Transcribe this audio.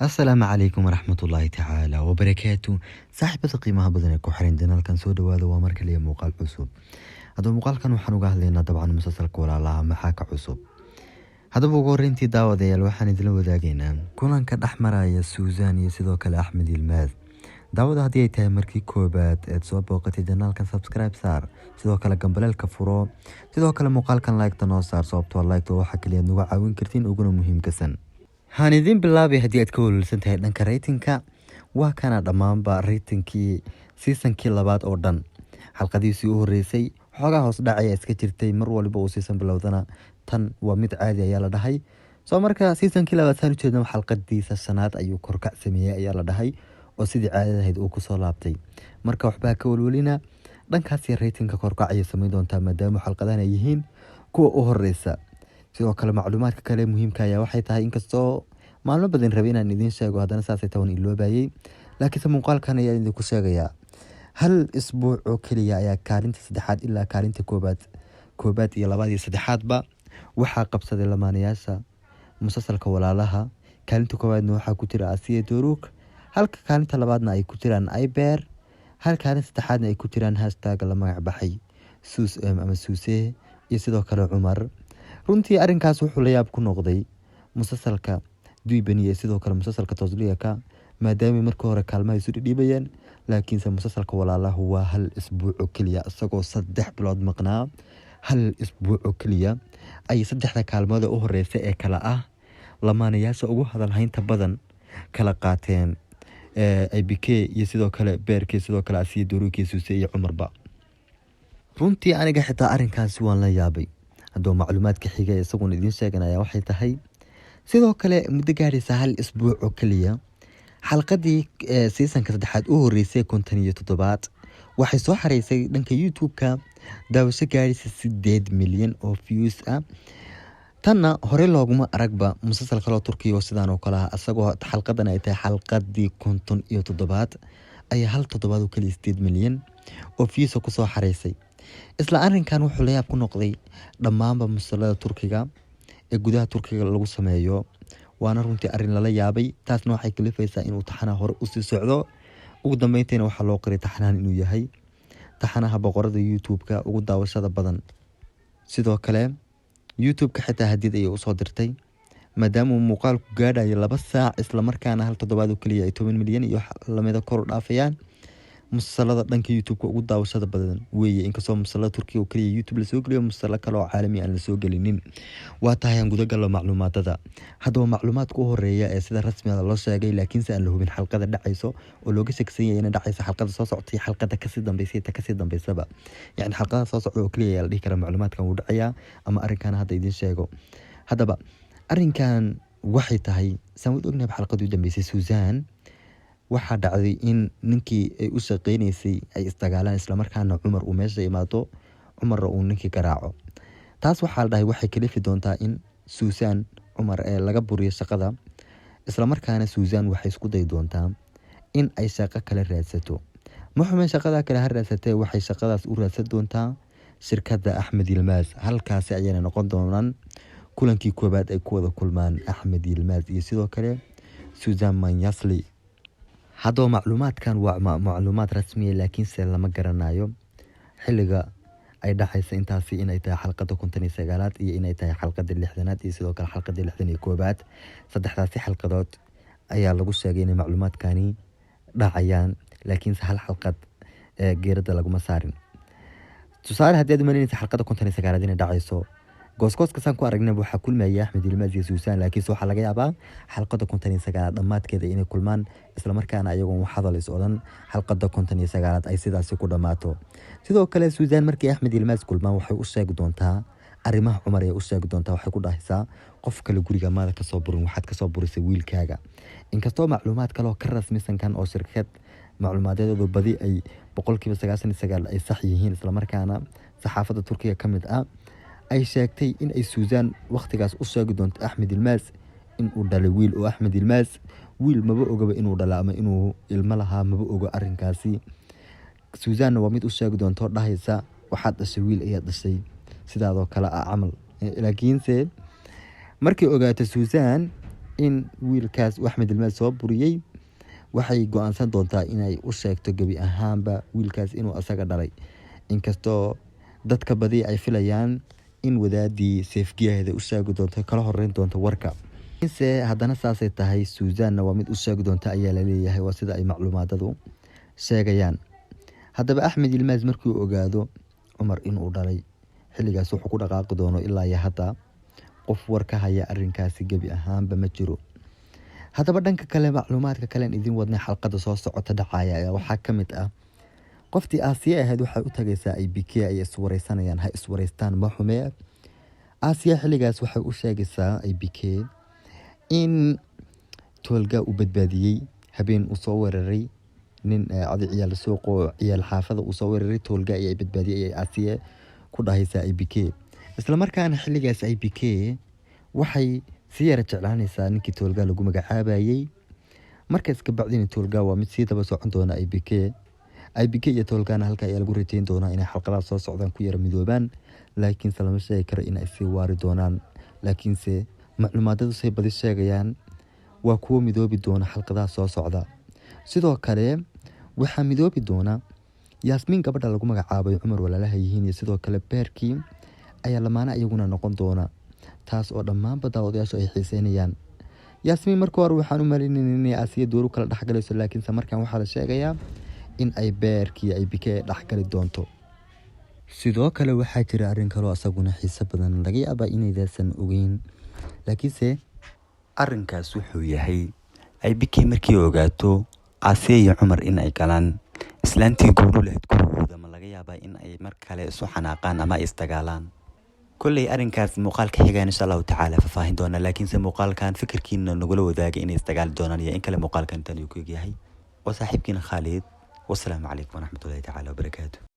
السلام عليكم ورحمة الله تعالى وبركاته. صاحبة قيمة بدنا كحرين دينا كان سود وهذا ومرك لي مقال عصب. هذا المقال كان وحنو قال لنا طبعا مسلسل كولا الله محاك عصب. هذا بقول انتي داو ذي الوحن دلو وداقينا كونان كان أحمر يا سوزان يسيدوك الأحمد الماذ داود هدي تامركي كوبات تصوب وقتي دينا كان سبسكرايب صار سيدوك لقنبل الكفرو سيدوك المقال كان لايك تنوصار صوبتو اللايك تو حكي لي نوع عاوين كرتين وقولوا مهم كسن هاندين بالله هدي أتكول سنتهي دنك ريتنكا وكان دمانبا ريتنكي سيسنكي لباد أوردن حلقة دي سيوه الرئيسي xogaa hoos dhacay iska jirtay mar waliba uu season bilowdana tan waa mid caadi ayaa la dhahay soo marka seasonkii labaad u jeedna xalqadiisa shanaad ayuu korkac sameeyay ayaa la dhahay oo sidii caadada ahayd uu ku soo laabtay marka waxba ka walwalina dhankaas ratingka korkac ay sameey doontaa maadaama xalqadahan ay yihiin kuwa u horeysa sidoo kale macluumaadka kale muhiimka ah waxay tahay inkastoo maalmo badan rabay inaan idin sheego haddana saasay tawan iloobayay laakiin muuqaalkan ayaa idin ku sheegaya هل أسبوع كليا يا كارنت سدحات إلا كارنت كوبات يا لبادي سدحات با وحا قبصة لمانياسا مسلسل كولا لها كارنت كوبات نوحا كتير آسية دوروك هل كارنت لبادنا أي كتيران أي بير هل كارنت سدحاتنا أي كتيران هاشتاق لما يعبحي سوس أما سوسيه يسيدو كالو عمر رونتي أرين كاسو حولياب كو نغضي مسلسل كا دوي بني يسيدو كالو مسلسل كتوزليا كا maadaama markii hore kaalmaha isu dhibiyeen laakiin musalsalka walaalaha waa hal isbuuc kaliya isagoo 3 bilood maqnaa hal isbuuc kaliya ay saddexda kaalmood u horeysay ee kala ah lamaanayaasha ugu hadal haynta badan kala qaateen IBK iyo sidoo kale beerkii sidoo kale Asiya Duruki Suuse iyo Umarba runtii aniga xitaa arinkaas waan la yaabay hadoo macluumaadka xiga isagoon idin sheeganaya waxay tahay sidoo kale muddo gaaraysa hal isbuuc kaliya xalqadii seasonka saddexaad u horeysay 57 waxay soo xareysay dhanka YouTube-ka daawasho gaaraysa 8 milyan oo views ah tanna hore looguma aragba musalsal kale oo Turkiga oo sidaan oo kale ah asagoo xalqadan ay tahay xalqadii 57 ay hal toddobaad oo kaliya 8 milyan oo views ku soo xareysay isla arrinkan wuxuu la yaab ku noqday dhammaanba musalsalada Turkiga ee gudaha Turkiga lagu sameeyo وانا runtii arin la yaabay taasna waxay kalifaysaa inuu taxana hore u sii socdo ugu dambeyntiina waxa loo qiray taxanaan inuu yahay taxanaha boqorada YouTube-ka ugu daawashada badan sidoo kale YouTube-ka xitaa hadid ay u soo dirtay maadaama uu muuqaalku gaadhayo 2 saac isla markaana hal toddobaad oo kaliya ay 10 milyan iyo lamida kor u dhaafayaan musalsalada dhanka YouTube-ka ugu daawashada badan weeye inkastoo musalsalada Turkiga oo kaliya YouTube la soo geliyo musalsal kale oo caalami aan la soo gelinin waa tahay aan gudaha galo macluumaadada hadaba macluumaadka u horeeya ee sida rasmi ah loo sheegay laakiin aan la hubin xalqada dhacayso oo looga shaksan yahay in dhacayso xalqada soo socotay xalqada ka sii dambeysaba yani xalqada soo socdo oo kaliya la dhihi kara macluumaadkan uu dhacaya ama arrinkan hadda idin sheego hadaba arrinkan waxay tahay samad ognahay xalqadu u dambeysay Susan waxa dhacday in ninkii ay u shaqeynaysay ay istagaalaan isla markaana Umar uu meesha imaado Umar uu ninkii garaaco taas waxa la dhahay waxay kalifi doontaa in Susan Umar ee laga buriyo shaqada isla markaana Susan waxay isku day doontaa in ay shaqo kale raadsato muxuu shaqada kale raadsatay waxay shaqadaas u raadsan doontaa shirkadda Ahmed Yilmaz halkaas ayayna noqon doonaan kulankii koobaad ay ku wada kulmaan Ahmed Yilmaz iyo sidoo kale Susan Manyasli hadoo macluumaadkan waa macluumaad rasmi ah laakiin se lama garanayo xilliga ay dhaxaysa intaasi inay tahay xalqada 59aad iyo inay tahay xalqada 60aad iyo sidoo kale xalqada 61aad saddexdaasi xalqadood ayaa lagu sheegay in macluumaadkani dhacayaan laakiin hal xalqad geerada laguma saarin tusaale haddii aad marinaysa xalqada 59aad inay dhacayso gooskooska san ku aragnay waxa kulmaya Ahmed Yilmaz iyo Susan laakiin waxa laga yaabaa xalqada 59aad dhamaadkeeda inay kulmaan isla markaana ayagu wax hadal is odan xalqada 59aad ay sidaas ku dhamaato sidoo kale Susan markii Ahmed Yilmaz kulmaan waxay u sheegi doontaa arimaha Umar ay u sheegi doontaa waxay ku dhahaysaa qof kale guriga maada ka soo burin waxaad ka soo burisay wiilkaaga inkastoo macluumaad kale oo ka rasmisan kan oo shirkad macluumaadoodu badi ay 99% ay sax yihiin isla markaana saxaafada Turkiga kamid ah ay sheegtay in ay Susan waqtigaas u sheegi doonto Ahmed Yilmaz in uu dhalay wiil oo Ahmed Yilmaz wiil maba ogaba inuu dhalay ama inuu ilmo lahaa maba ogo arrinkaasi Susan waa mid u sheegi doonto dhahaysa waxaad dhashay wiil ayaa dhashay sidaadoo kale ah camal laakiinse markii ogaatay Susan in wiilkaas Axmed Ilmaas soo buriyay waxay go'aansan doontaa inay u sheegto gabi ahaanba wiilkaas inuu asaga dhalay, inkastoo dadka badi ay filayaan in wadaadii seefgiyaheeda u sheegi doonto kala horeyn doonto warka. Inse haddana saasay tahay, Suuzaanna waa mid u sheegi doonta ayaa la leeyahay, waa sida ay macluumaadadu sheegayaan. haddaba Axmed Ilmaas markii uu ogaado Cumar inuu dhalay, xilligaas wuxuu ku dhaqaaqi doono ilaa iyo hadda qof war ka haya arrinkaasi gabi ahaanba ma jiro. haddaba dhanka kale, macluumaadka kale aan idin wadnay xalqada soo socota dhacaya ayaa waxaa ka mid ah qoftii Aasiya ahayd waxay u tagaysaa IBK ay iswareysanayaan, ha iswareystaan ma xume. Aasiya xilligaas waxay u sheegaysaa IBK in Tolga uu badbaadiyey habeen uu soo weeraray nin ciyaal suuqo ciyaal xaafada uu soo weeraray Tolga ay badbaadiyey Aasiya ku dhahaysaa IBK. isla markaana xilligaas IBK waxay si yara jeclaanaysaa ninkii Tolga lagu magacaabayay. markaas ka bacdina Tolga waa mid sii daba socon doona IBK iyo Tolgana halka ayaa lagu rajayn doonaa inay xalqadaha soo socdaan ku yara midoobaan, laakiinse lama sheegi karo inay sii waari doonaan. laakiinse macluumaadadu say badi sheegayaan waa kuwo midoobi doona xalqadaha soo socda. sidoo kale waxaa midoobi doona Yaasmiin gabadha lagu magacaabay Cumar walaalaha yihiin, iyo sidoo kale beerkii ayaa lamaana iyaguna noqon doona, taas oo dhammaanba daawadayaashu ay xiiseynayaan. Yaasmiin markii hore waxaan u maleynaynay inay Aasiya dooru kala dhexgalayso, laakiinse markaan waxaa la sheegayaa in ay beerkii IBK dhexgali doonto. sidoo kale waxaa jira arrin kaloo asaguna xiiso badan, laga yaabaa inaydaasan ogeyn, laakiinse arrinkaas wuxuu yahay IBK markii ogaato Aasiya iyo Cumar in ay galaan islaantii guuru lahayd gurigooda, ma laga yaabaa in ay mar kale isu xanaaqaan ama isdagaalaan. kolley arrinkaas muuqaalka xigaan insha allahu tacaala faahfaahin doona, laakiinse muuqaalkan fikirkiina nagula wadaaga inay isdagaali doonaan iyo in kale muuqaalkan tan uu ku egyahay. waa saaxiibkiina Khalid. والسلام عليكم ورحمة الله تعالى وبركاته.